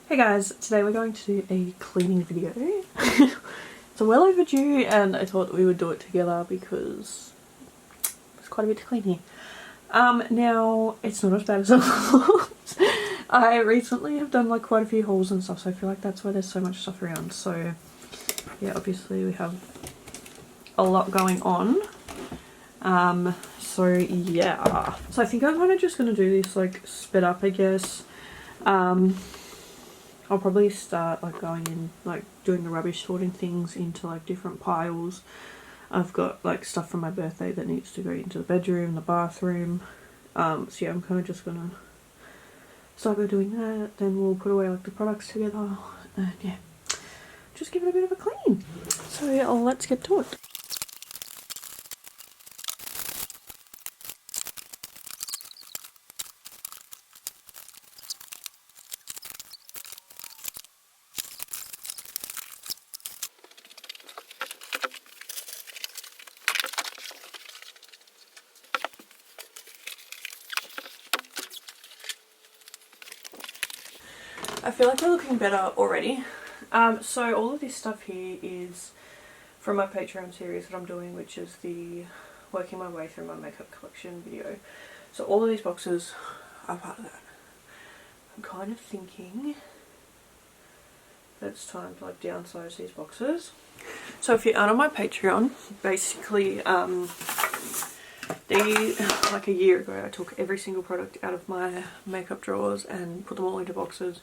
Hey guys, today we're going to do a cleaning video. It's well overdue and I thought we would do it together because there's quite a bit to clean here. Now, it's not as bad as I thought. I recently have done like quite a few hauls and stuff, so I feel like that's why there's so much stuff around. So yeah, obviously we have a lot going on. So yeah. So I think I'm kind of just going to do this like sped up, I guess. I'll probably start like going in, like doing the rubbish sorting things into like different piles. I've got like stuff from my birthday that needs to go into the bedroom, the bathroom. So yeah, I'm kind of just gonna start by doing that. Then we'll put away like the products together and yeah, just give it a bit of a clean. So yeah, let's get to it. I feel like we're looking better already. So all of this stuff here is from my Patreon series that I'm doing, which is the working my way through my makeup collection video. So all of these boxes are part of that. I'm kind of thinking that it's time to like downsize these boxes. So if you aren't on my Patreon, basically like a year ago I took every single product out of my makeup drawers and put them all into boxes.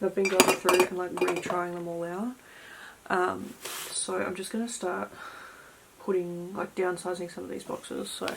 And I've been going through and like retrying them all out. So I'm just going to start putting like downsizing some of these boxes. So I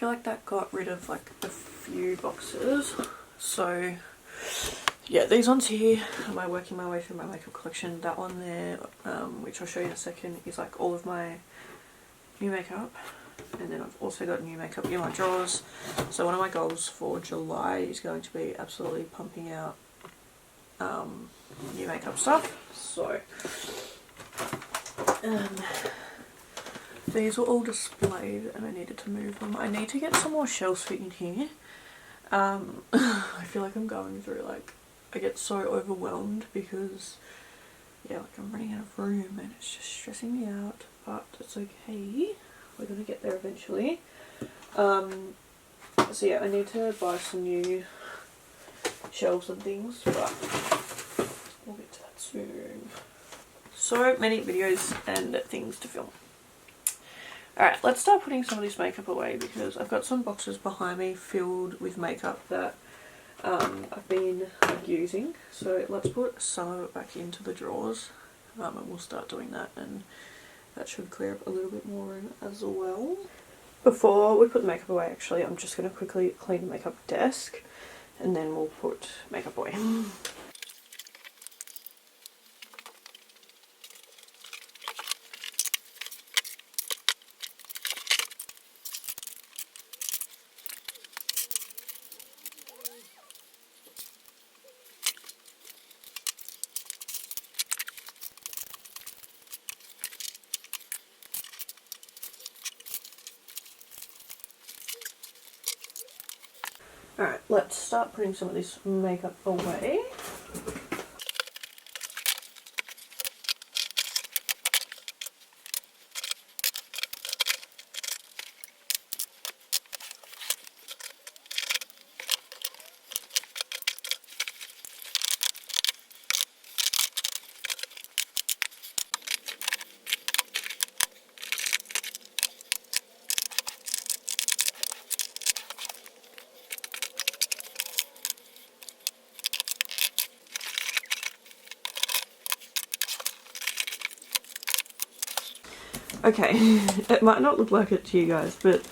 feel like that got rid of like a few boxes. So yeah, these ones here am I working my way through my makeup collection. That one there, which I'll show you in a second, is like all of my new makeup. And then I've also got new makeup in my drawers. So one of my goals for July is going to be absolutely pumping out new makeup stuff. So these were all displayed and I needed to move them. I need to get some more shelves fit in here. I feel like I'm going through like, I get so overwhelmed because yeah, like I'm running out of room and it's just stressing me out, but it's okay. We're gonna get there eventually. So yeah, I need to buy some new shelves and things, but we'll get to that soon. So many videos and things to film. Alright, let's start putting some of this makeup away because I've got some boxes behind me filled with makeup that I've been using. So let's put some of it back into the drawers and we'll start doing that, and that should clear up a little bit more room as well. Before we put the makeup away, actually, I'm just going to quickly clean the makeup desk and then we'll put makeup away. Alright, let's start putting some of this makeup away. Okay, it might not look like it to you guys, but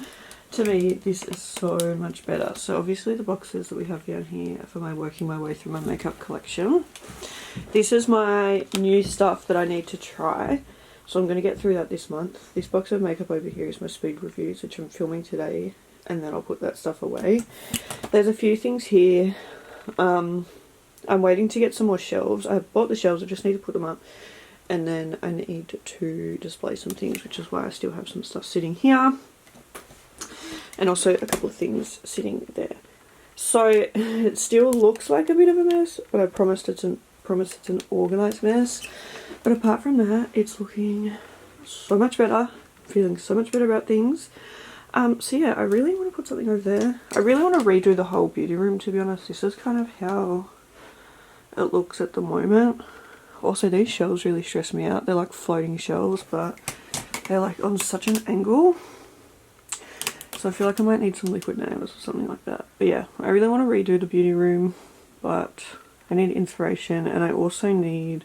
to me, this is so much better. So obviously the boxes that we have down here are for my working my way through my makeup collection. This is my new stuff that I need to try. So I'm going to get through that this month. This box of makeup over here is my speed reviews, which I'm filming today. And then I'll put that stuff away. There's a few things here. I'm waiting to get some more shelves. I bought the shelves, I just need to put them up. And then I need to display some things, which is why I still have some stuff sitting here. And also a couple of things sitting there. So it still looks like a bit of a mess, but I promise it's an organised mess. But apart from that, it's looking so much better. Feeling so much better about things. So yeah, I really want to put something over there. I really want to redo the whole beauty room, to be honest. This is kind of how it looks at the moment. Also, these shelves really stress me out. They're like floating shelves, but they're like on such an angle. So I feel like I might need some liquid nails or something like that. But yeah, I really want to redo the beauty room, but I need inspiration and I also need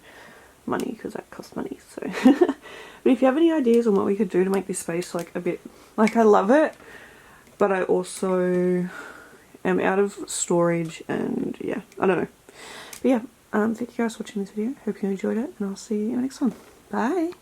money because that costs money. So, but if you have any ideas on what we could do to make this space like a bit, like, I love it, but I also am out of storage and yeah, I don't know. But yeah, thank you guys for watching this video. Hope you enjoyed it and I'll see you in the next one. Bye!